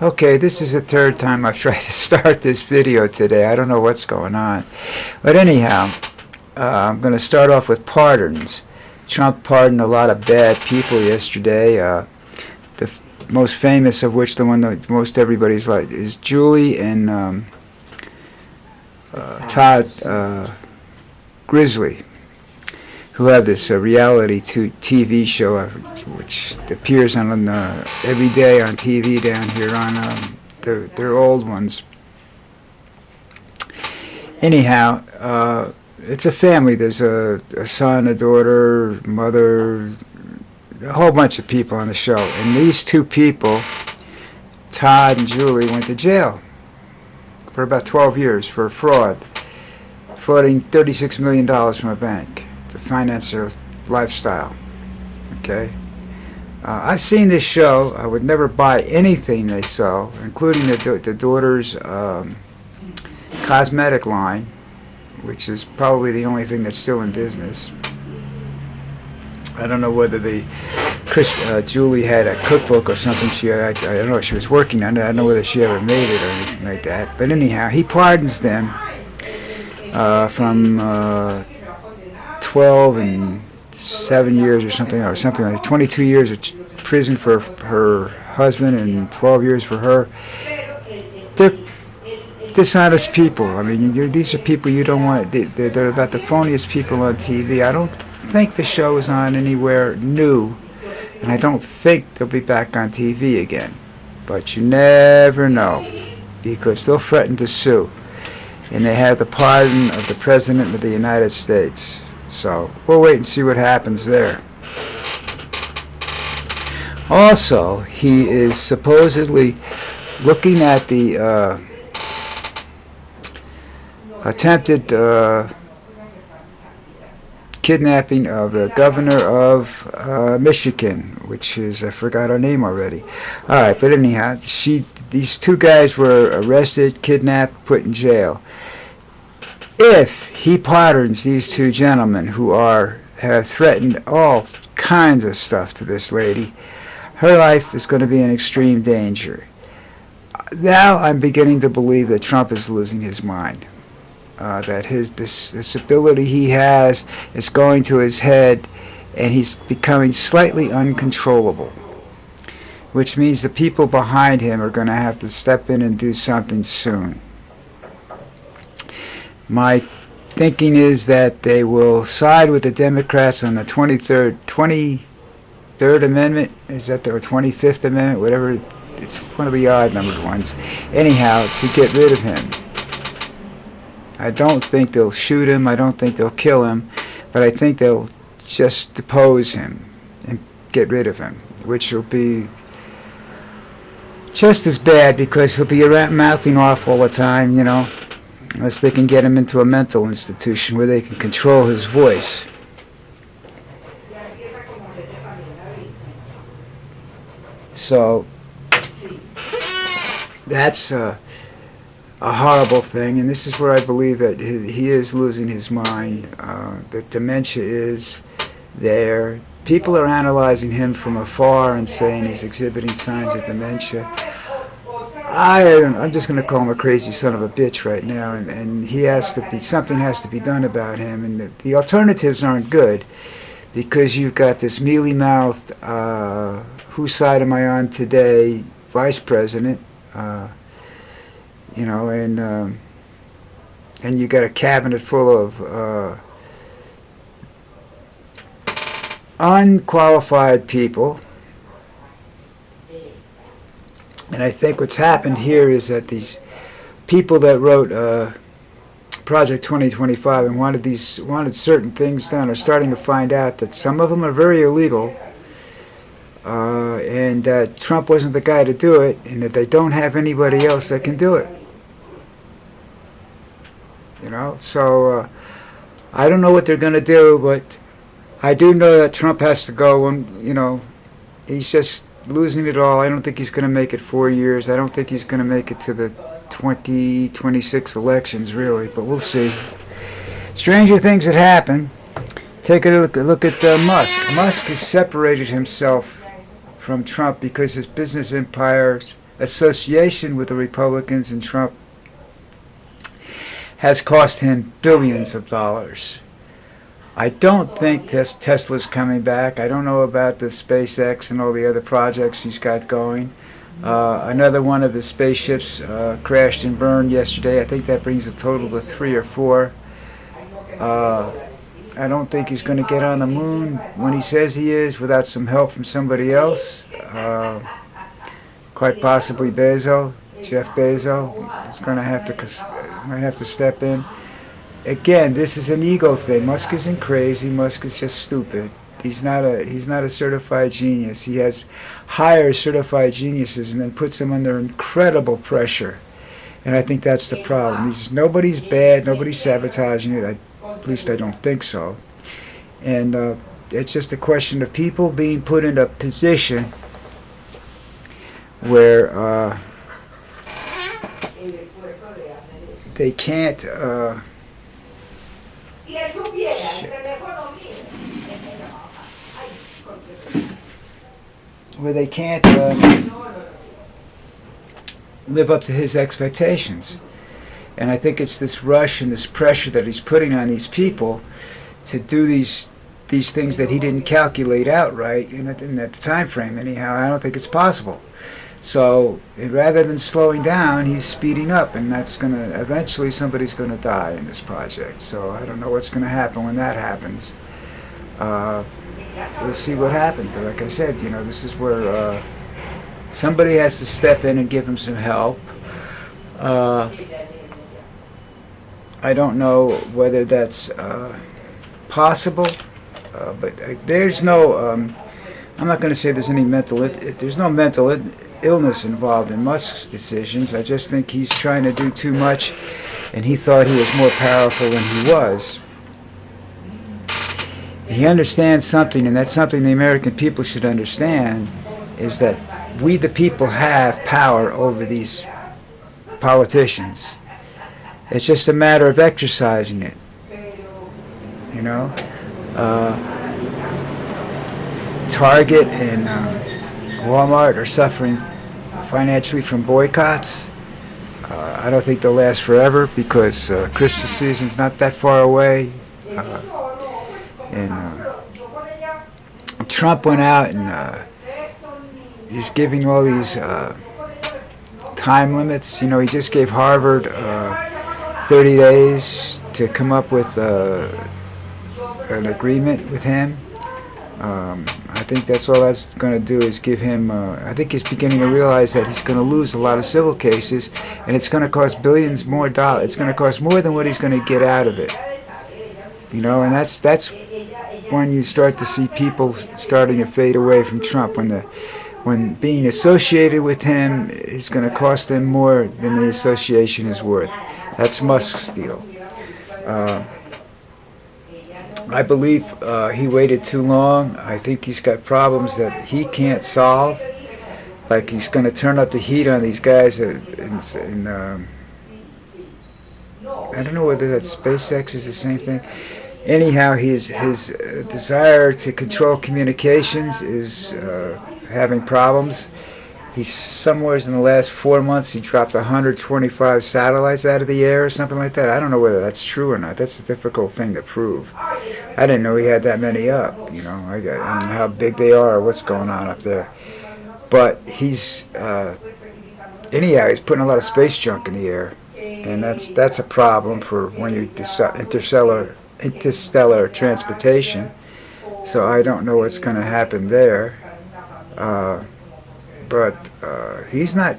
Okay, this is the third time I've tried to start this video today. I don't know what's going on. But anyhow, I'm going to start off with pardons. Trump pardoned a lot of bad people yesterday. The most famous of which, the one that most everybody's like, is Julie and Todd Grizzly, who have this reality TV show which appears on every day on TV down here on their old ones. Anyhow, it's a family. There's a son, a daughter, mother, a whole bunch of people on the show. And these two people, Todd and Julie, went to jail for about 12 years for frauding $36 million from a bank to finance their lifestyle. Okay, I've seen this show. I would never buy anything they sell, including the daughter's cosmetic line, which is probably the only thing that's still in business. I don't know whether Julie had a cookbook or something. I don't know if she was working on it. I don't know whether she ever made it or anything like that. But anyhow, he pardons them from 12 and 7 years or something like 22 years of prison for her husband and 12 years for her. They're dishonest people. I mean, these are people you don't want. They're about the phoniest people on TV. I don't think the show is on anywhere new, and I don't think they'll be back on TV again. But you never know, because they'll threaten to sue. And they have the pardon of the President of the United States. So we'll wait and see what happens there. Also, he is supposedly looking at the attempted kidnapping of the governor of Michigan, which is, I forgot her name already. All right, but anyhow, these two guys were arrested, kidnapped, put in jail. If he pardons these two gentlemen who have threatened all kinds of stuff to this lady, her life is going to be in extreme danger. Now I'm beginning to believe that Trump is losing his mind. That this ability he has is going to his head, and he's becoming slightly uncontrollable, which means the people behind him are going to have to step in and do something soon. My thinking is that they will side with the Democrats on the 23rd Amendment. Is that their 25th Amendment? Whatever. It's one of the odd numbered ones. Anyhow, to get rid of him. I don't think they'll shoot him. I don't think they'll kill him. But I think they'll just depose him and get rid of him, which will be just as bad because he'll be mouthing off all the time, unless they can get him into a mental institution where they can control his voice. So that's a horrible thing, and this is where I believe that he is losing his mind. That dementia is there. People are analyzing him from afar and saying he's exhibiting signs of dementia. I'm just going to call him a crazy son of a bitch right now, and something has to be done about him, and the alternatives aren't good, because you've got this mealy-mouthed, whose side am I on today, vice president, and you got a cabinet full of unqualified people. And I think what's happened here is that these people that wrote Project 2025 and wanted certain things done are starting to find out that some of them are very illegal, and that Trump wasn't the guy to do it, and that they don't have anybody else that can do it. So I don't know what they're going to do, but I do know that Trump has to go, and he's just losing it all. I don't think he's going to make it 4 years. I don't think he's going to make it to the 2026 elections, really, but we'll see. Stranger things that happen. Take a look at Musk. Musk has separated himself from Trump because his business empires association with the Republicans and Trump has cost him billions of dollars. I don't think Tesla's coming back. I don't know about the SpaceX and all the other projects he's got going. Another one of his spaceships crashed and burned yesterday. I think that brings a total to 3 or 4. I don't think he's going to get on the moon when he says he is without some help from somebody else. Quite possibly Jeff Bezos is going to might have to step in. Again, this is an ego thing. Musk isn't crazy. Musk is just stupid. He's not a certified genius. He hires certified geniuses and then puts them under incredible pressure. And I think that's the problem. Nobody's bad. Nobody's sabotaging it. At least I don't think so. And it's just a question of people being put in a position where they can't live up to his expectations. And I think it's this rush and this pressure that he's putting on these people to do these things that he didn't calculate out right in that time frame. Anyhow, I don't think it's possible. So rather than slowing down, he's speeding up, and that's gonna eventually somebody's gonna die in this project. So I don't know what's gonna happen when that happens. We'll see what happens. But like I said, this is where somebody has to step in and give him some help. I don't know whether that's possible, but there's no. I'm not going to say there's any there's no mental illness involved in Musk's decisions. I just think he's trying to do too much, and he thought he was more powerful than he was. He understands something, and that's something the American people should understand, is that we the people have power over these politicians. It's just a matter of exercising it. Target and Walmart are suffering financially from boycotts. I don't think they'll last forever because Christmas season's not that far away. And Trump went out and he's giving all these time limits. He just gave Harvard 30 days to come up with an agreement with him. I think that's all that's going to do is give him, I think he's beginning to realize that he's going to lose a lot of civil cases, and it's going to cost billions more dollars. It's going to cost more than what he's going to get out of it. And that's when you start to see people starting to fade away from Trump, when being associated with him is going to cost them more than the association is worth. That's Musk's deal. I believe he waited too long. I think he's got problems that he can't solve. Like he's going to turn up the heat on these guys. I don't know whether that SpaceX is the same thing. Anyhow, his desire to control communications is having problems. He's somewhere in the last 4 months he dropped 125 satellites out of the air or something like that. I don't know whether that's true or not. That's a difficult thing to prove. I didn't know he had that many up. I don't know how big they are or what's going on up there. But he's anyhow he's putting a lot of space junk in the air, and that's a problem for when you interstellar transportation. So I don't know what's going to happen there. But he's not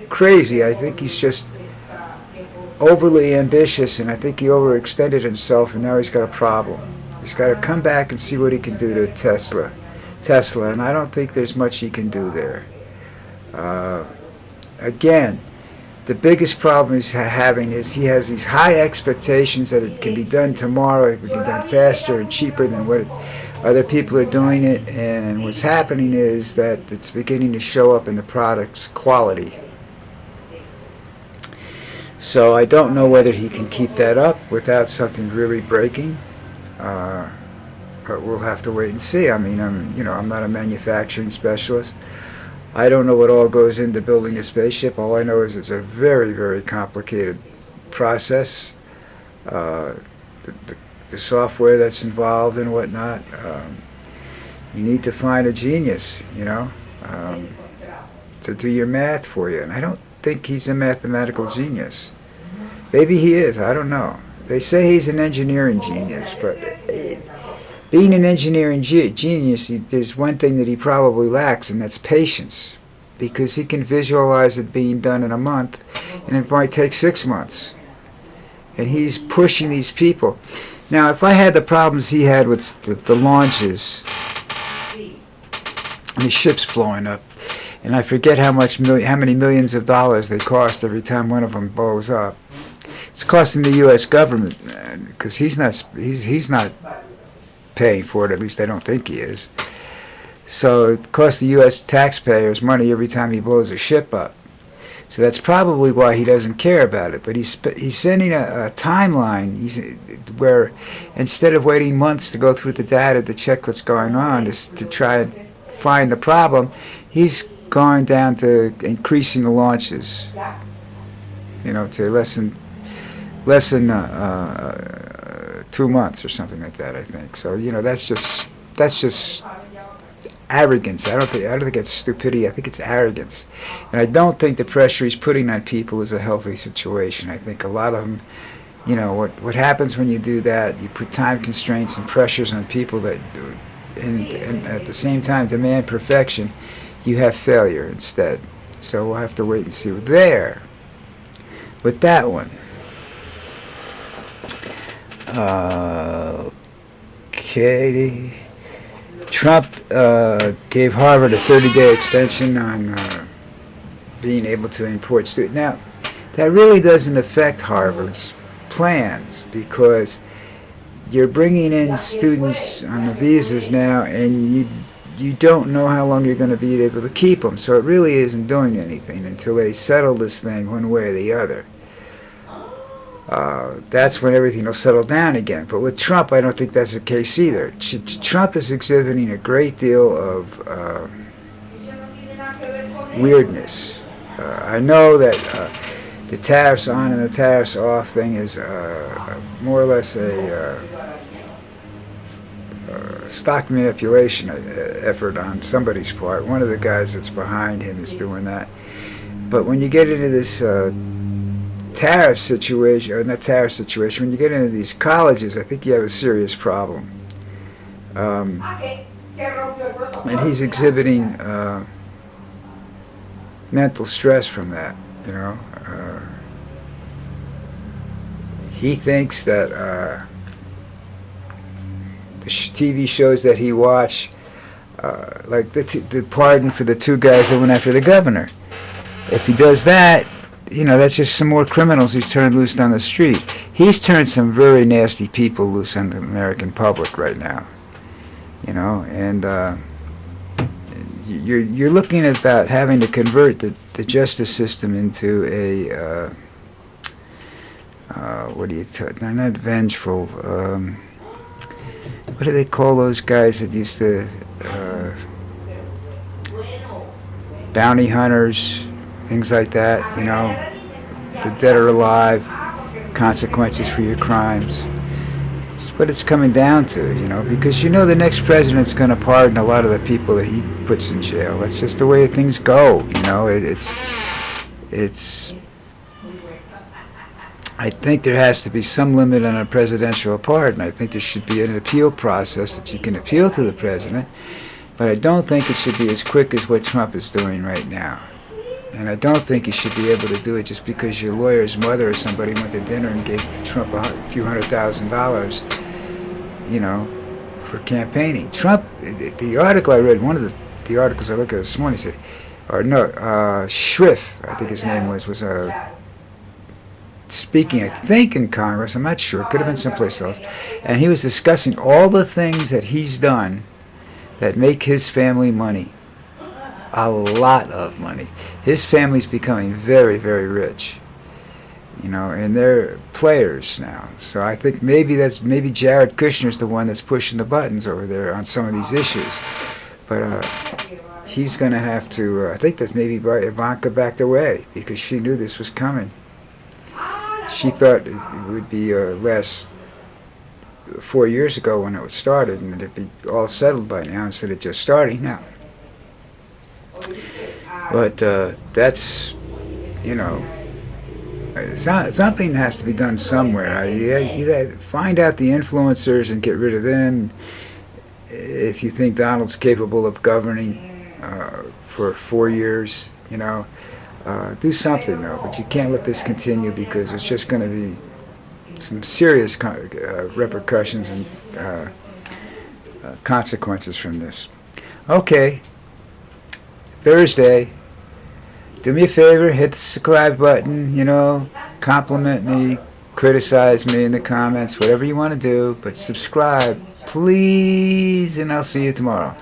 crazy. I think he's just overly ambitious, and I think he overextended himself, and now he's got a problem. He's got to come back and see what he can do to Tesla, and I don't think there's much he can do there. Again, the biggest problem he's having is he has these high expectations that it can be done tomorrow, it can be done faster and cheaper than what other people are doing it, and what's happening is that it's beginning to show up in the product's quality. So I don't know whether he can keep that up without something really breaking, but we'll have to wait and see. I mean, I'm not a manufacturing specialist. I don't know what all goes into building a spaceship. All I know is it's a very, very complicated process. Uh, the software that's involved and whatnot. You need to find a genius, to do your math for you. And I don't think he's a mathematical genius. Maybe he is. I don't know. They say he's an engineering genius, but being an engineering genius, there's one thing that he probably lacks, and that's patience, because he can visualize it being done in a month, and it might take 6 months. And he's pushing these people. Now, if I had the problems he had with the launches, and the ships blowing up, and I forget how many millions of dollars they cost every time one of them blows up. It's costing the U.S. government, because he's not paying for it. At least I don't think he is. So it costs the U.S. taxpayers money every time he blows a ship up. So that's probably why he doesn't care about it. But he's sending a timeline where instead of waiting months to go through the data to check what's going on, to try and find the problem, he's going down to increasing the launches, to less than 2 months or something like that, I think. So that's just arrogance. I don't think it's stupidity. I think it's arrogance, and I don't think the pressure he's putting on people is a healthy situation. I think a lot of them, what happens when you do that, you put time constraints and pressures on people that, and at the same time demand perfection, you have failure instead. So we'll have to wait and see there with that one. Okay. Trump gave Harvard a 30-day extension on being able to import students. Now, that really doesn't affect Harvard's plans, because you're bringing in students on the visas now, and you don't know how long you're going to be able to keep them. So it really isn't doing anything until they settle this thing one way or the other. That's when everything will settle down again. But with Trump, I don't think that's the case either. Trump is exhibiting a great deal of weirdness. I know that the tariffs on and the tariffs off thing is more or less a stock manipulation effort on somebody's part. One of the guys that's behind him is doing that. But when you get into this tariff situation, or not tariff situation, when you get into these colleges, I think you have a serious problem. And he's exhibiting mental stress from that, he thinks that the TV shows that he watched, like the pardon for the 2 guys that went after the governor, if he does that, that's just some more criminals he's turned loose on the street. He's turned some very nasty people loose on the American public right now, and you're looking at about having to convert the justice system into a not vengeful. What do they call those guys that used to bounty hunters? Things like that, the dead or alive, consequences for your crimes. It's what it's coming down to, because the next president's going to pardon a lot of the people that he puts in jail. That's just the way things go, It's. I think there has to be some limit on a presidential pardon. I think there should be an appeal process that you can appeal to the president, but I don't think it should be as quick as what Trump is doing right now. And I don't think you should be able to do it just because your lawyer's mother or somebody went to dinner and gave Trump a few $100,000, for campaigning. Trump, the article I read, one of the articles I looked at this morning said, Schriff, I think his name was speaking, I think, in Congress. I'm not sure. It could have been someplace else. And he was discussing all the things that he's done that make his family money. A lot of money. His family's becoming very, very rich, and they're players now. So I think maybe Jared Kushner's the one that's pushing the buttons over there on some of these issues. But he's going to have to, I think that's maybe why Ivanka backed away, because she knew this was coming. She thought it would be last 4 years ago when it started, and it'd be all settled by now instead of just starting now. But that's, you know, something has to be done somewhere. You find out the influencers and get rid of them. If you think Donald's capable of governing for 4 years, you know, do something though. But you can't let this continue, because it's just going to be some serious repercussions and consequences from this. Okay, Thursday. Do me a favor, hit the subscribe button, you know, compliment me, criticize me in the comments, whatever you want to do, but subscribe, please, and I'll see you tomorrow.